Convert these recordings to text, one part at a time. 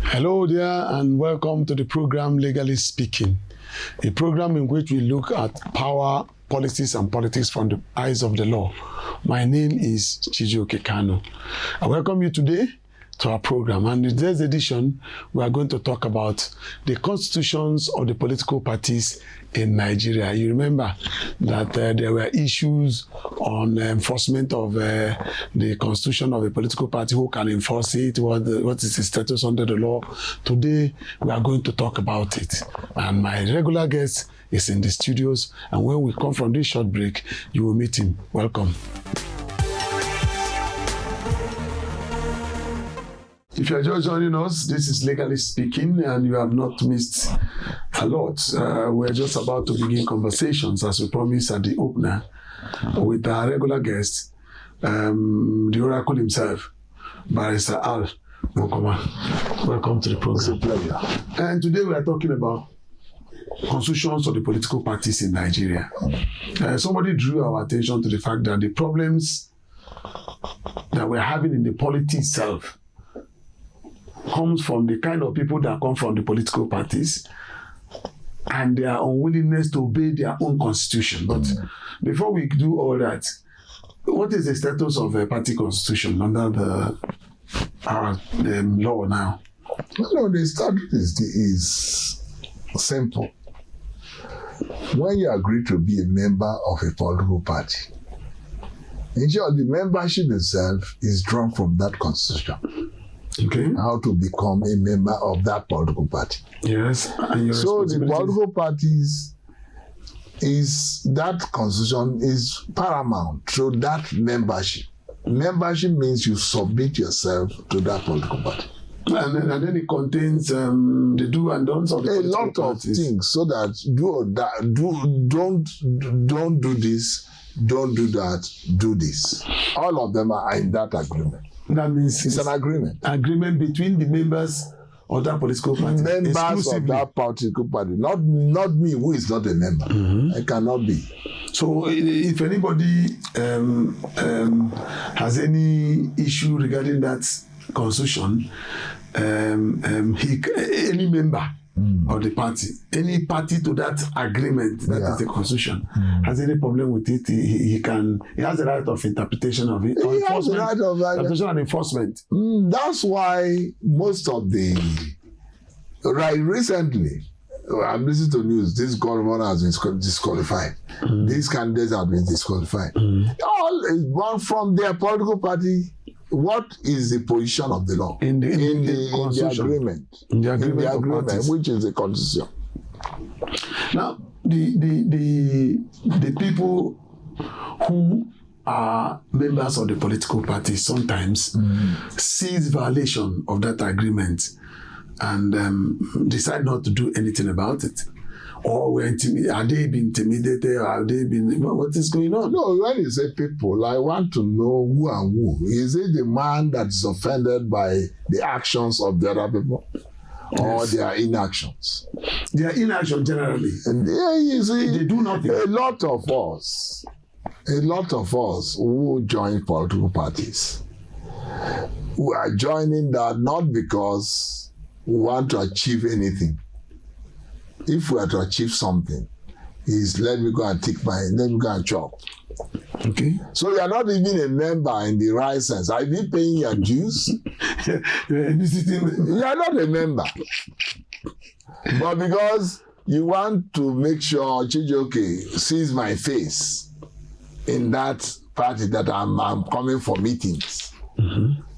Hello there, and welcome to the program Legally Speaking, a program in which we look at power, policies, and politics from the eyes of the law. My name is Chijioke Kanu. I welcome you today to our program, and in today's edition, we are going to talk about the constitutions of the political parties in Nigeria. You remember that there were issues on enforcement of the constitution of a political party, who can enforce it, what is the status under the law. Today, we are going to talk about it. And my regular guest is in the studios, and when we come from this short break, you will meet him. Welcome. If you are just joining us, this is Legally Speaking, and you have not missed a lot. We're just about to begin conversations, as we promised at the opener, with our regular guest, the Oracle himself, Barrister Al Mokoma. Welcome to the program. It's a pleasure. And today we are talking about constitutions of the political parties in Nigeria. Somebody drew our attention to the fact that the problems that we're having in the polity itself comes from the kind of people that come from the political parties and their unwillingness to obey their own constitution. But before we do all that, what is the status of a party constitution under our law now? No, the statute is simple. When you agree to be a member of a political party, in short, the membership itself is drawn from that constitution. Okay. How to become a member of that political party. Yes. And so the political parties that constitution is paramount to that membership. Membership means you submit yourself to that political party. And then it contains the do and don'ts of the a lot parties. Of things, so that don't do this, don't do that, do this. All of them are in that agreement. That means it's an agreement. Agreement between the members of that political party. Members of that political party, not me, who is not a member. I cannot be. So, if anybody has any issue regarding that constitution, any member of the party, any party to that agreement, that is the constitution, has any problem with it, he has the right of interpretation of it. He has the right of interpretation and enforcement. That's why most of recently, I'm listening to news, this governor has been disqualified. These candidates have been disqualified. All is born from their political party. What is the position of the law in the agreement? In the agreement, which is the constitution. Now, the people who are members of the political party sometimes sees violation of that agreement and decide not to do anything about it. Or are they being intimidated? Or are they being, what is going on? No, when you say people, I want to know who and who. Is it the man that is offended by the actions of the other people? Or their inactions? Their inaction generally. And you see, they do nothing. A lot of us who join political parties, we are joining that not because we want to achieve anything. If we are to achieve something, is let me go and chop. Okay. So you are not even a member in the right sense. Are you paying your dues? You are not a member. But because you want to make sure Chijioke sees my face in that party that I'm coming for meetings.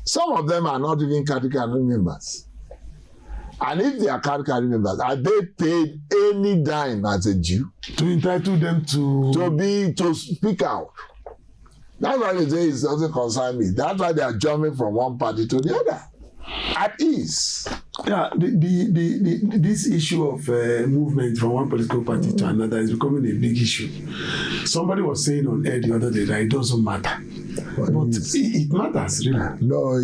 Some of them are not even category members. And if they are carry members, are they paid any dime as a Jew to entitle them to speak out? That's why they say it doesn't concern me. That's why they are jumping from one party to the other at ease. Yeah, this issue of movement from one political party to another is becoming a big issue. Somebody was saying on air the other day that it doesn't matter, but it matters really. No,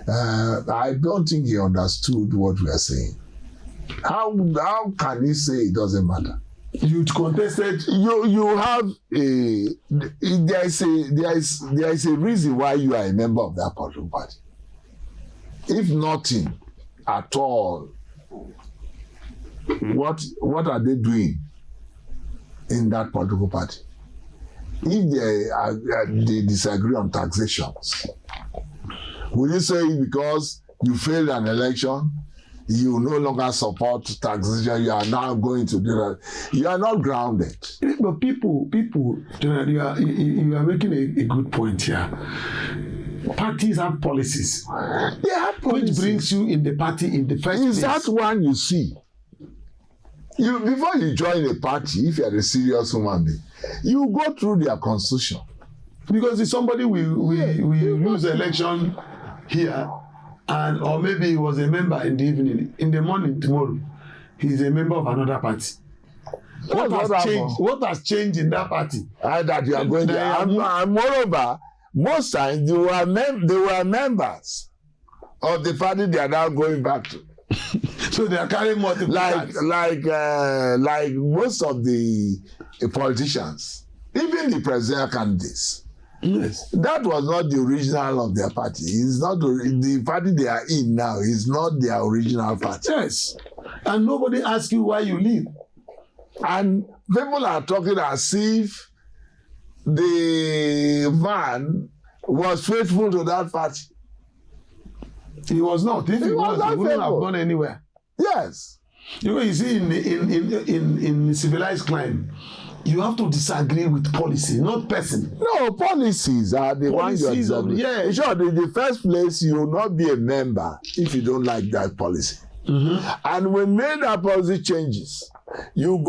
I don't think he understood what we are saying. How can he say it doesn't matter? You contested. You have there is a reason why you are a member of that political party. If nothing at all, what are they doing in that political party? If they disagree on taxations, will you say because you failed an election, you no longer support taxation, you are now going to do that? You are not grounded. But people, you are making a good point here. Parties have policies. They have policies. Which brings you in the party in the first place. Is that one you see? Before you join a party, if you are a serious human being, you go through their constitution. Because if somebody will lose the election here, or maybe he was a member in the evening, in the morning tomorrow, he's a member of another party. What has changed in that party? That you are going there. And moreover, most times they were members of the party they are now going back to. So they are carrying multiple cards. Like most of the politicians, even the presidential candidates. Yes. That was not the original of their party. It's not the party they are in now. Is not their original party. Yes. And nobody asks you why you leave. And people are talking as if the man was faithful to that party. He was not. If he was, he wouldn't have gone anywhere. Yes. You see, in civilized climate, you have to disagree with policy, not person. No, policies are the ones you are disagreeing. Yeah. Sure, in the first place, you will not be a member if you don't like that policy. Mm-hmm. And when that policy changes, you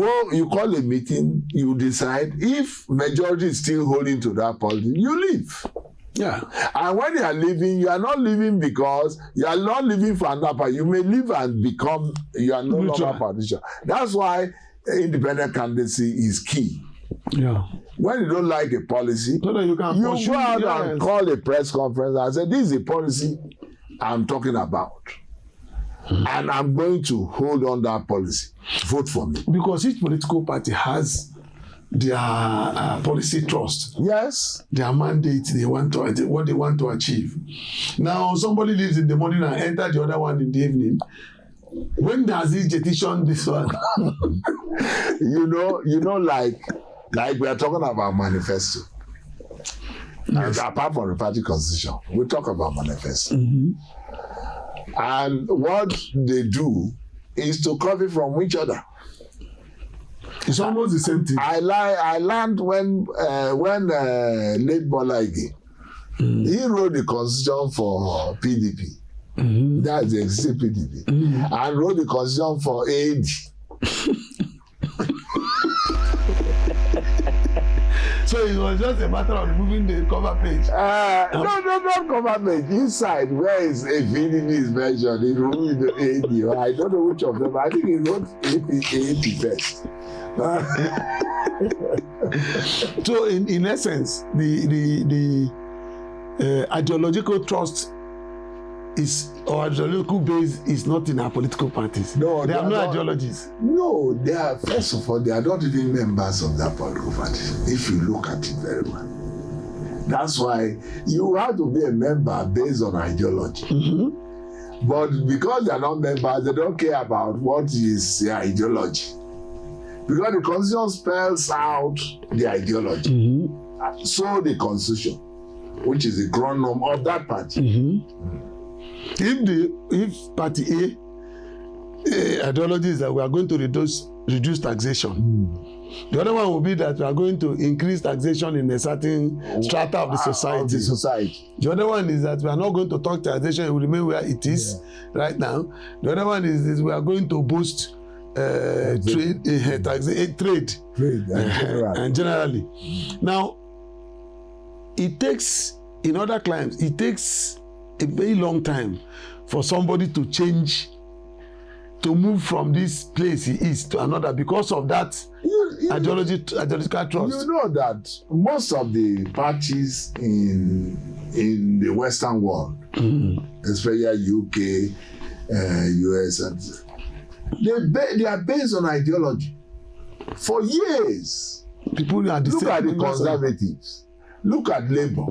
call a meeting, you decide. If majority is still holding to that policy, you leave. Yeah. And when you are leaving, you are not leaving because you are not leaving for another party. You may leave and become, you are no longer politician. That's why independent candidacy is key. Yeah. When you don't like a policy, so you go out and call a press conference and say, this is a policy I'm talking about. And I'm going to hold on that policy. Vote for me. Because each political party has their policy trust. Yes. Their mandate, what they want to achieve. Now, somebody leaves in the morning and enter the other one in the evening. When does he petition this one? you know, like we are talking about manifesto. Yes. And apart from the party constitution, we talk about manifesto. Mm-hmm. And what they do is to copy from each other. It's almost the same thing. I learned when late Bola Ige, he wrote the constitution for PDP. Mm-hmm. That's the existing PDP. Mm-hmm. And wrote the constitution for AD. So it was just a matter of removing the cover page. No, not cover page. Inside, where is a PDP is mentioned, he removed the AD. I don't know which of them. I think he wrote AD first. So in essence, the ideological trust or ideological base is not in our political parties. No, they have no ideologies. No, they are, first of all, they are not even members of that political party, if you look at it very well. That's why you have to be a member based on ideology. Mm-hmm. But because they are not members, they don't care about what is their ideology. Because the Constitution spells out the ideology. Mm-hmm. So the Constitution, which is the chronom of that party. Mm-hmm. If party A ideology is that we are going to reduce taxation, The other one will be that we are going to increase taxation in a certain strata of the society. The other one is that we are not going to talk taxation, it will remain where it is right now. The other one is we are going to boost trade and generally. Now, it takes, in other climes, it takes a very long time for somebody to change, to move from this place he is to another because of that ideological trust. You know that most of the parties in the Western world, especially UK, US, and they are based on ideology for years. People are look at the conservatives. Look at Labour.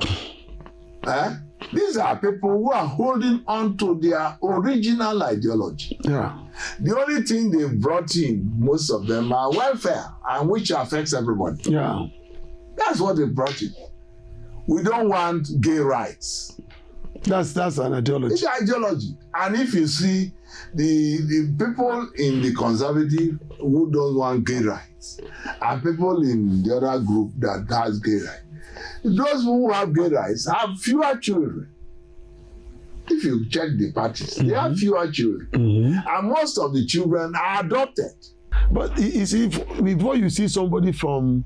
These are people who are holding on to their original ideology. Yeah. The only thing they brought in, most of them, are welfare, and which affects everybody. Yeah. That's what they brought in. We don't want gay rights. That's an ideology. It's ideology. And if you see the people in the conservative who don't want gay rights, and people in the other group that has gay rights, those who have gay rights have fewer children. If you check the parties, they have fewer children. And most of the children are adopted. But you see, before you see somebody from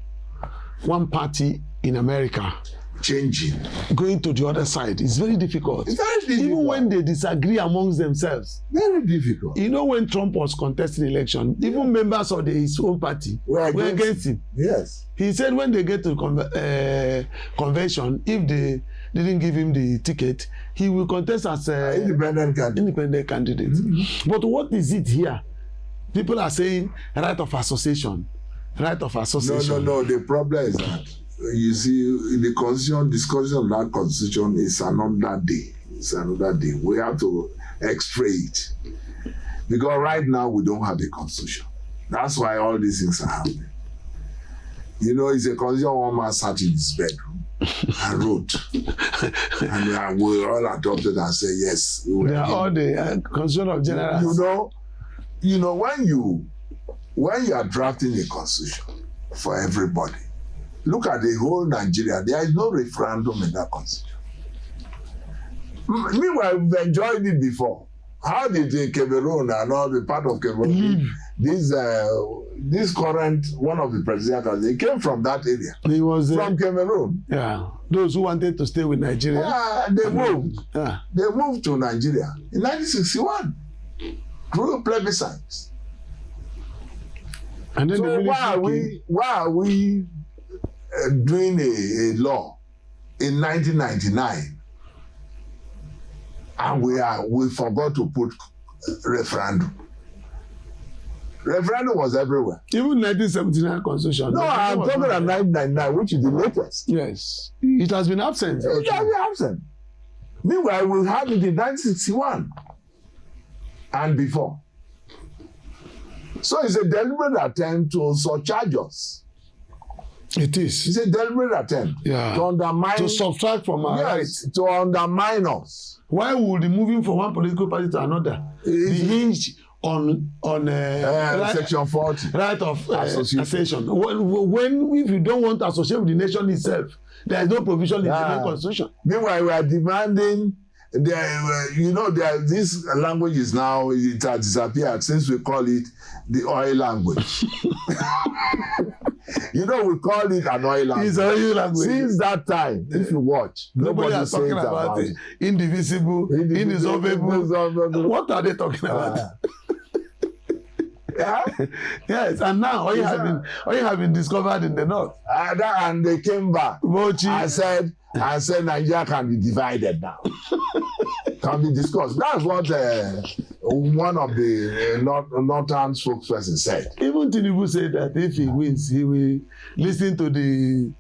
one party in America changing, going to the other side, it's very difficult. It's very difficult. Even when they disagree amongst themselves. Very difficult. You know, when Trump was contesting election, even members of his own party were against him. Yes. He said when they get to convention, if they didn't give him the ticket, he will contest as independent candidate. But what is it here? People are saying right of association. Right of association. No. The problem is that, you see, the constitution, discussion of that constitution is another day. It's another day. We have to x-ray it. Because right now we don't have the constitution. That's why all these things are happening. You know, it's a constitution one man sat in his bedroom and wrote. And we all adopted and said, yes. They are all the constitution of generals. You know, when you are drafting a constitution for everybody, look at the whole Nigeria. There is no referendum in that constitution. Meanwhile, we've enjoyed it before. How did Cameroon and all the part of Cameroon, this current one of the presidents, they came from that area. He was from Cameroon. Yeah, those who wanted to stay with Nigeria. They moved. They moved to Nigeria in 1961 through plebiscites. And then so why are we doing a law in 1999 and we forgot to put referendum? Referendum was everywhere. Even 1979 constitution. No, I'm talking about 1999, which is the latest. Yes, it has been absent. It has been absent. Meanwhile, we had it in 1961 and before. So it's a deliberate attempt to surcharge us. It is. It's a deliberate attempt to undermine, to subtract from our rights, to undermine us. Why would the moving from one political party to another be hinged on Section 40 right of association? When if you don't want to associate with the nation itself, there is no provision in the main constitution. Meanwhile, we are demanding. This language is now, it has disappeared since we call it the oil language. We call it an oil language. It's oil language. Since that time, if you watch, nobody is talking about it. Indivisible, indissoluble. What are they talking about? Yes, and now oil have been discovered in the north. And they came back and said Nigeria can be divided now. Can be discussed. That's what one of the northern spokespersons said. Even Tinubu said that if he wins, he will listen to the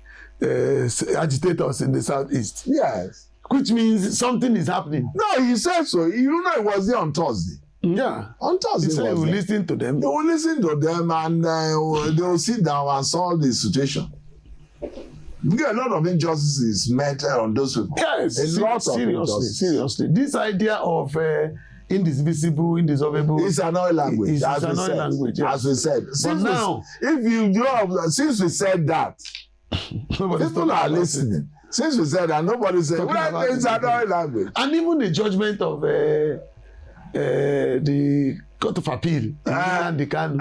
agitators in the southeast. Yes. Which means something is happening. No, he said so. It was there on Thursday. Yeah. On Thursday. He said he will listen to them. They will listen to them and they will sit down and solve the situation. A lot of injustices met on those people. Yes, seriously. This idea of indivisible, indissoluble. It's another language. It's as we another said, language. Yes. As we said. Since now, if you do, since we said that, people are listening. Since we said that, nobody said, well, it's another language. And even the judgment of the Court of Appeal and the Kanu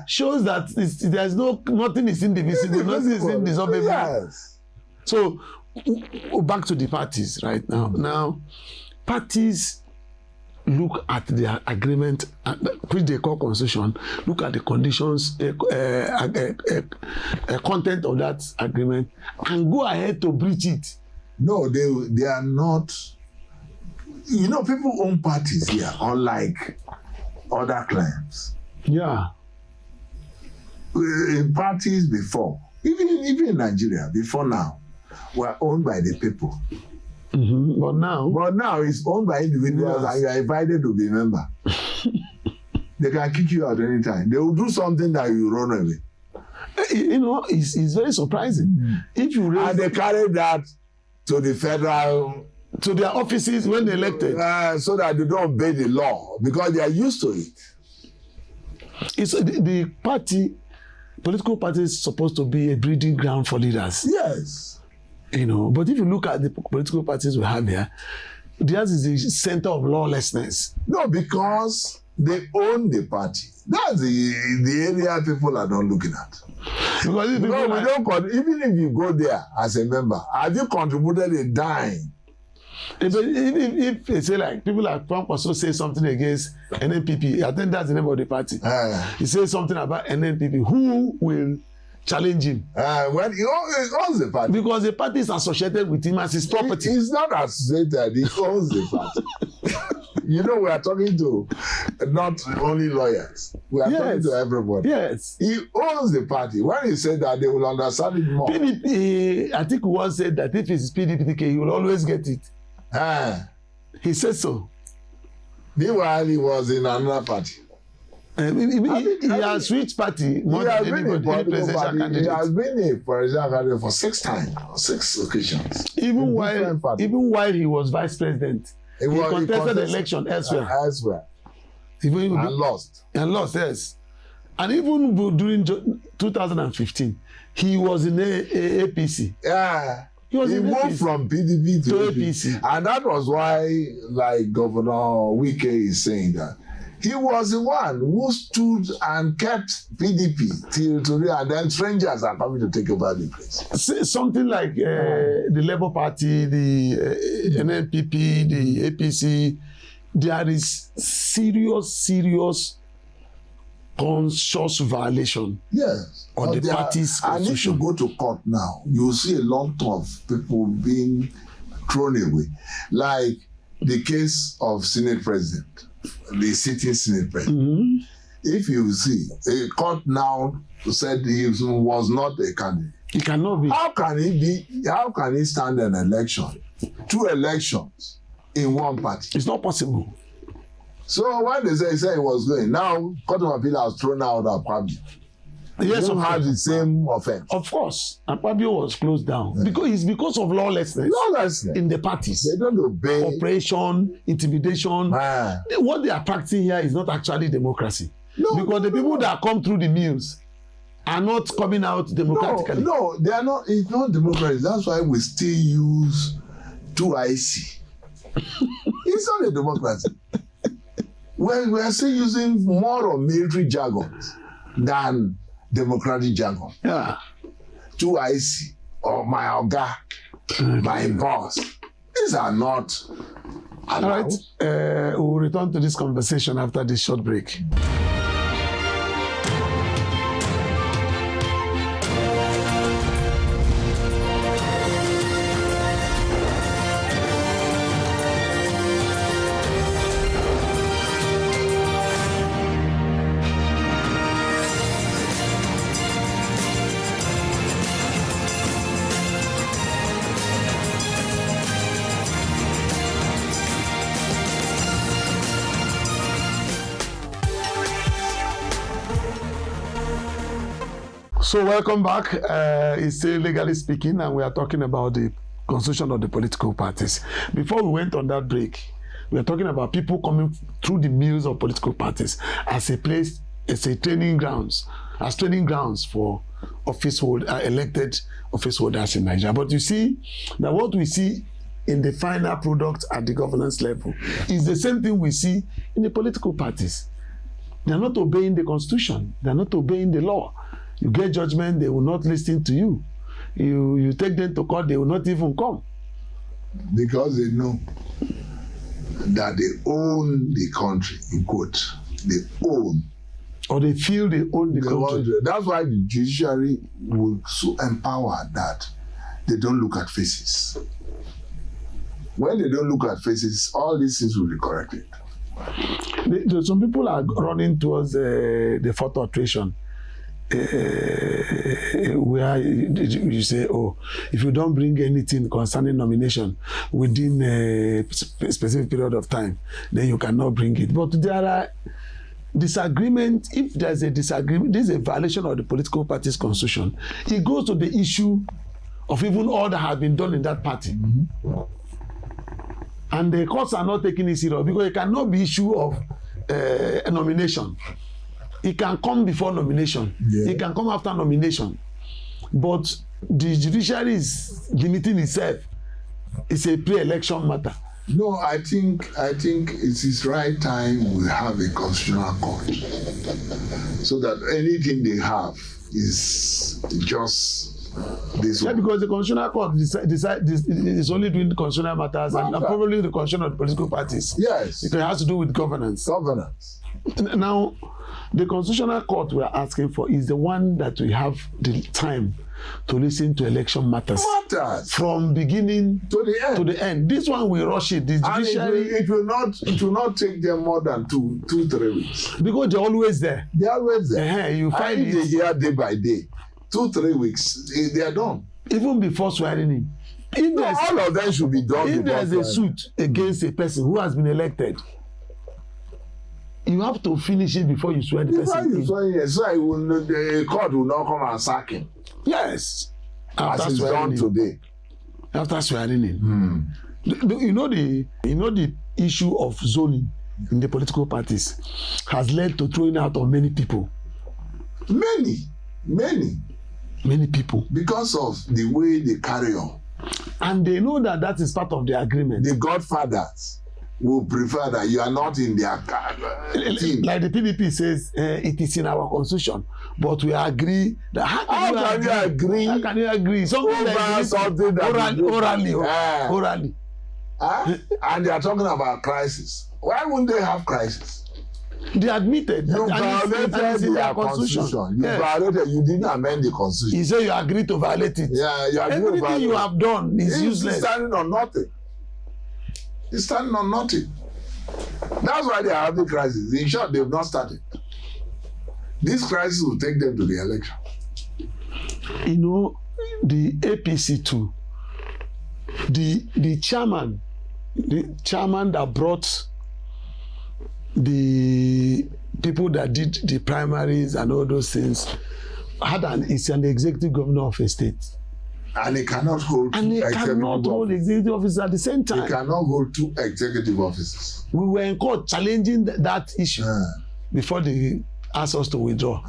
shows that there's nothing is indivisible, nothing is indissoluble. Yes. So back to the parties right now. Now, parties look at their agreement, which they call constitution, look at the conditions, content of that agreement, and go ahead to breach it. No, they are not. You know, people own parties here, unlike other claims. Yeah. Parties before, even in Nigeria, before now, were owned by the people. Mm-hmm. But now it's owned by individuals, yes. And you are invited to be a member. They can kick you out anytime. They will do something that you run away. You know, it's very surprising. Mm-hmm. If you and they carry that to the federal, to their offices when they're elected, so that they don't obey the law because they are used to it. It's the political party is supposed to be a breeding ground for leaders. Yes. You know, but if you look at the political parties we have here, theirs is the center of lawlessness. No, because they own the party. That's the area people are not looking at. Because even if you go there as a member, have you contributed a dime? If they say like people like Trump also say something against NNPP, I think that's the name of the party. He says something about NNPP. Who will challenge him? When he owns the party. Because the party is associated with him as his property. He's not associated, he owns the party. You know, we are talking to not only lawyers. We are talking to everybody. Yes. He owns the party. When he said that, they will understand it more. PDP, I think once said that if it's PDP, he will always get it. He said so. Meanwhile, he was in another party. He has switched party more than anybody, any presidential candidate. He has been a presidential candidate for 6 occasions. Even while he was vice president, he contested the election elsewhere. And lost. And lost, yes. And even during 2015, he was in APC. Yeah. He moved from PDP to APC. And that was why, like Governor Wike is saying that, he was the one who stood and kept PDP till today, and then strangers are coming to take over the place. Something like the Labour Party, the NNPP, the APC, there is serious conscious violation. Yes. On the party's constitution. And if you go to court now, you will see a lot of people being thrown away. Like the case of Senate President, the sitting Senate President. Mm-hmm. If you see, a court now said he was not a candidate. He cannot be. How can he stand an election, 2 elections in one party? It's not possible. So when they say he was going, now Court of Appeal has thrown out Akpabio. Yes, don't have the same offense. Of course, Akpabio was closed down because of lawlessness in the parties. They don't obey. Oppression, intimidation. What they are practicing here is not actually democracy. Because the people that come through the mills are not coming out democratically. No, they are not. It's not democracy. That's why we still use 2IC. It's not a democracy. We are still using more of military jargon than democratic jargon. Yeah. 2IC or my oga, my boss. These are not allowed. All right. We'll return to this conversation after this short break. So welcome back. It's still Legally Speaking, and we are talking about the constitution of the political parties. Before we went on that break, We are talking about people coming through the mills of political parties as a place, as a training grounds for elected office holders in Nigeria. But you see that what we see in the final product at the governance level is the same thing we see in the political parties. They are not obeying the constitution. They are not obeying the law. You get judgment, they will not listen to you. You take them to court, they will not even come. Because they know that they own the country, in quote. They own. Or they feel they own the country. That's why the judiciary will so empower that they don't look at faces. When they don't look at faces, all these things will be corrected. Some people are running towards the fourth alteration, where you say, oh, if you don't bring anything concerning nomination within a specific period of time, then you cannot bring it. But there are disagreement. If there's a disagreement, this is a violation of the political party's constitution. It goes to the issue of even all that has been done in that party. Mm-hmm. And the courts are not taking it serious because it cannot be issue of a nomination. It can come before nomination. Yeah. It can come after nomination. But the judiciary is limiting itself. It's a pre-election matter. No, I think it is right time we have a constitutional court so that anything they have is just this one. Because the constitutional court is only doing the constitutional matters and probably the constitution of the political parties. Yes. It has to do with governance. Now, the constitutional court we are asking for is the one that we have the time to listen to election matters. From beginning to the end. This one will rush it. The judiciary, it will not take them more than 2-3 weeks. Because they're always there. They're always there. You find it. They hear day by day. 2-3 weeks, they are done. Even before swearing in. All of them should be done. If there's a suit against a person who has been elected, you have to finish it before you swear the person in. So the court will not come and sack him. Yes. As it's done today. After swearing in. You know the issue of zoning in the political parties has led to throwing out of many people. Many people. Because of the way they carry on. And they know that is part of the agreement. The godfathers will prefer that you are not in their team. Like the PDP says, it is in our constitution, but we agree that how can you agree? How can you agree? Something that orally. And they are talking about crisis. Why wouldn't they have crisis? They admitted you violated their constitution. Violated. You didn't amend the constitution. You say you agreed to violate it. Yeah, you agree. Everything you have done is useless. It's standing on nothing. It's standing on nothing. That's why they are having crisis. In short, they have not started. This crisis will take them to the election. You know, the APC too. The chairman that brought the people that did the primaries and all those things is an executive governor of a state. And he cannot hold two executive offices at the same time. He cannot hold 2 executive offices. We were in court challenging that issue before they asked us to withdraw.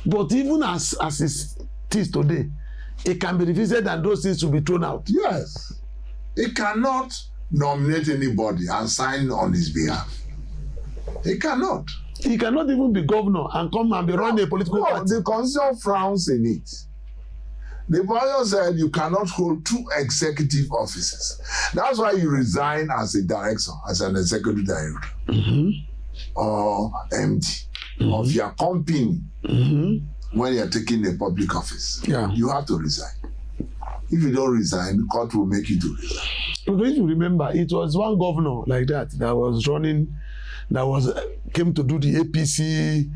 But even as it is today, it can be revisited and those things will be thrown out. Yes. He cannot nominate anybody and sign on his behalf. He cannot. He cannot even be governor and come and be running a political party. The constitution frowns in it. The Bible said you cannot hold 2 executive offices. That's why you resign as a director, as an executive director, or MD of your company when you're taking a public office. Yeah. You have to resign. If you don't resign, the court will make you to resign. Because if you remember, it was one governor like that was running, came to do the APC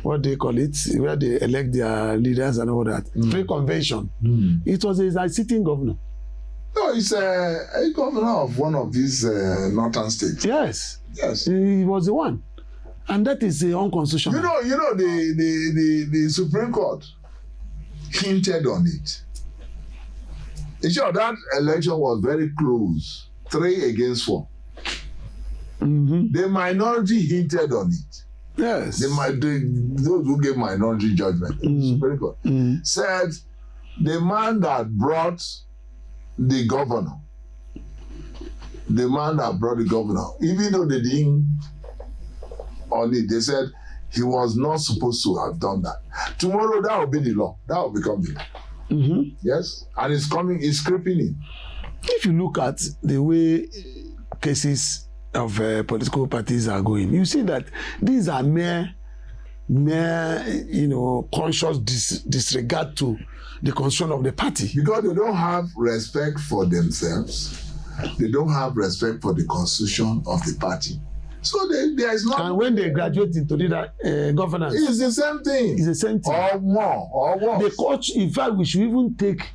what they call it, where they elect their leaders and all that. Pre-convention. It was a sitting governor. No, it's a governor of one of these northern states. Yes. Yes. He was the one. And that is unconstitutional. You know the Supreme Court hinted on it. In short, that election was very close, 3-4. The minority hinted on it. Yes. Those who gave minority judgment, Supreme Court, said the man that brought the governor, even though they didn't on it, they said he was not supposed to have done that. Tomorrow, that will be the law. That will become the law. Yes, and it's creeping in. If you look at the way cases of political parties are going, you see that these are mere conscious disregard to the constitution of the party. Because they don't have respect for themselves. They don't have respect for the constitution of the party. So there is not. And when they graduate into the governance, it's the same thing. It's the same thing. Or more, or worse. The court, in fact, we should even take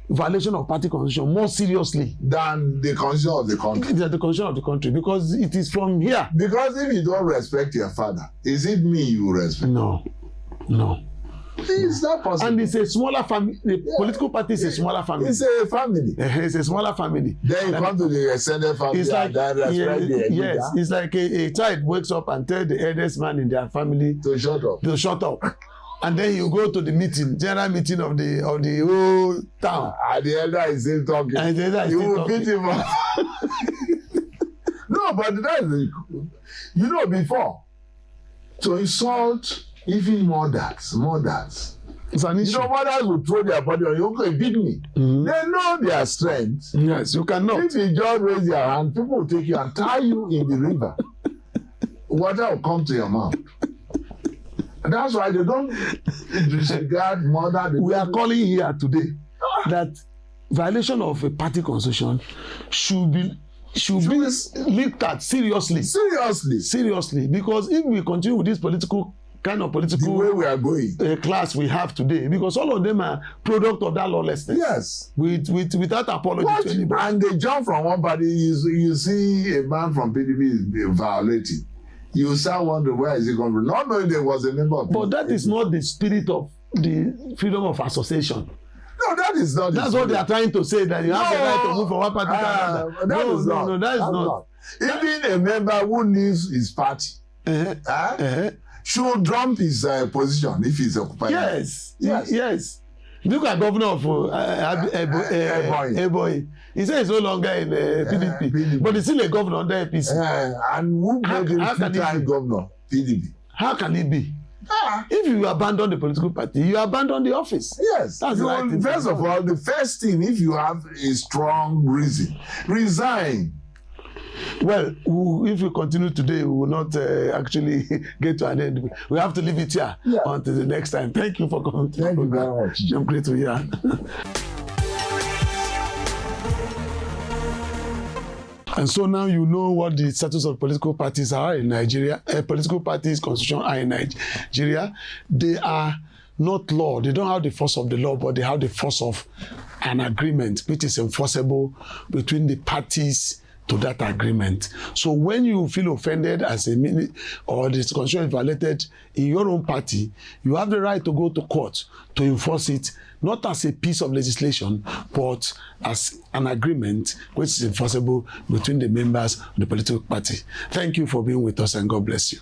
violation of party constitution more seriously than the constitution of the country. The constitution of the country, because it is from here. Because if you don't respect your father, is it me you respect? No. It's not possible. And it's a smaller family. The political party is a smaller family. It's a family. It's a smaller family. Then you come to the extended family. It's like, and respect the leader. Yes, it's like a child wakes up and tells the eldest man in their family to shut up. And then you go to the meeting, general meeting of the whole town. And the elder is still talking. And the elder is you still will beat him up. No, but that is, before, to insult even mothers. It's an issue. Mothers will throw their body on you. Okay, beat me. They know their strength. Yes, you cannot. If you just raise your hand, people will take you and tie you in the river. Water will come to your mouth. That's why they don't disregard mother. We are calling here today that violation of a party constitution should be looked at seriously. Seriously, because if we continue with this the way we are going, class we have today, because all of them are product of that lawlessness. Yes, without apology to anybody. And they jump from one party. You see a man from PDP is violating. You start wondering where is he coming from, not knowing there was a member of PDP. But that is not the spirit of the freedom of association. No, that is not. That's what they are trying to say, that you have the right to move from one party to another. That is not. Even a member who leaves his party should drop his position if he's occupied. Yes. Look at Governor of Ebonyi. He says he's no longer in PDP, but he's still a governor under APC. And who made him full-time governor? PDP. How can it be? If you abandon the political party, you abandon the office. Yes. That's the right thing. First of all, the first thing, if you have a strong reason, resign. Well, if we continue today, we will not actually get to an end. We have to leave it here until the next time. Thank you for coming. Thank you very much. I'm great to hear. And so now you know what the status of political parties are in Nigeria. Political parties' constitution are in Nigeria. They are not law. They don't have the force of the law, but they have the force of an agreement which is enforceable between the parties to that agreement. So when you feel offended as a minute or the constitution is violated in your own party, you have the right to go to court to enforce it, not as a piece of legislation, but as an agreement which is enforceable between the members of the political party. Thank you for being with us, and God bless you.